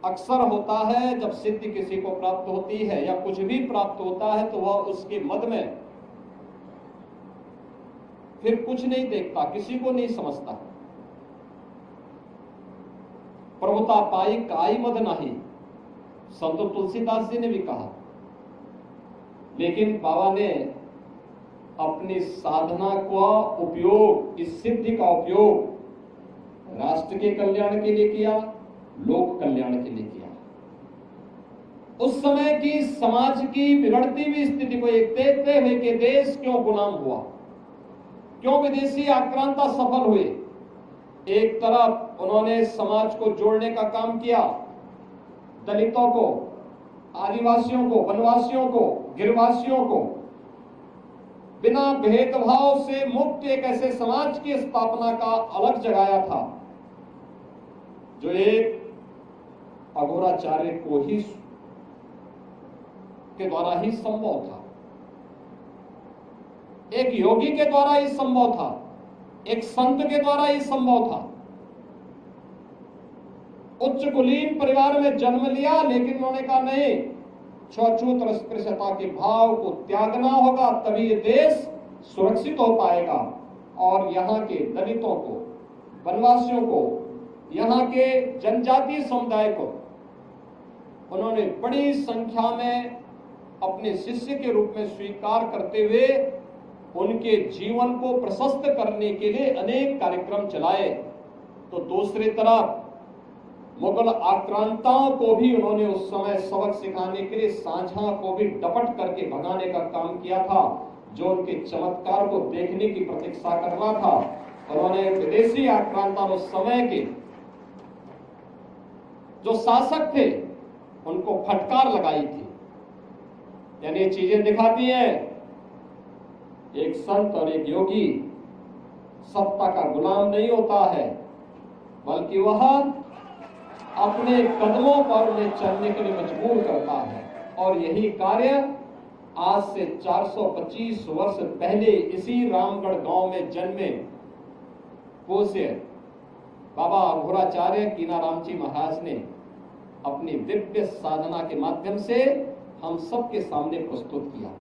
अक्सर होता है जब सिद्धि किसी को प्राप्त होती है या कुछ भी प्राप्त होता है तो वह उसके मद में फिर कुछ नहीं देखता, किसी को नहीं समझता। प्रभुता पाई काई मद नाही, संत तुलसीदास जी ने भी कहा। लेकिन बाबा ने अपनी साधना का उपयोग, इस सिद्धि का उपयोग राष्ट्र के कल्याण के लिए किया, लोक कल्याण के लिए किया। उस समय की समाज की बिगड़ती हुई स्थिति को एक देखते हुए कि देश क्यों गुलाम हुआ, क्यों विदेशी आक्रांता सफल हुए। एक तरफ उन्होंने समाज को जोड़ने का काम किया, दलितों को, आदिवासियों को, वनवासियों को, गिरवासियों को बिना भेदभाव से मुक्त एक ऐसे समाज की स्थापना का अलग जगाया था जो एक अघोराचार्य को ही के द्वारा ही संभव था, एक योगी के द्वारा ही संभव था, एक संत के द्वारा ही संभव था। उच्च कुलीन परिवार में जन्म लिया, लेकिन उन्होंने कहा नहीं, छूत अस्पृश्यता के भाव को त्यागना होगा, तभी ये देश सुरक्षित हो पाएगा। और यहाँ के दलितों को, वनवासियों को, यहाँ के जनजातीय समुदाय को उन्होंने बड़ी संख्या में अपने शिष्य के रूप में स्वीकार करते हुए उनके जीवन को प्रशस्त करने के लिए अनेक कार्यक्रम चलाए। तो दूसरी तरफ मुगल आक्रांताओं को भी उन्होंने उस समय सबक सिखाने के लिए सांझा को भी डपट करके भगाने का काम किया था, जो उनके चमत्कार को देखने की प्रतीक्षा कर रहा था। उन्होंने विदेशी आक्रांता उस समय के जो शासक थे उनको फटकार लगाई थी। यानी ये चीजें दिखाती हैं एक संत और एक योगी सत्ता का गुलाम नहीं होता है, बल्कि वह अपने कदमों पर उन्हें चलने के लिए मजबूर करता है। और यही कार्य आज से 425 वर्ष पहले इसी रामगढ़ गांव में जन्मे पूज्य बाबा अघोराचार्य कीनाराम जी महाराज ने अपनी दिव्य साधना के माध्यम से हम सबके सामने प्रस्तुत किया।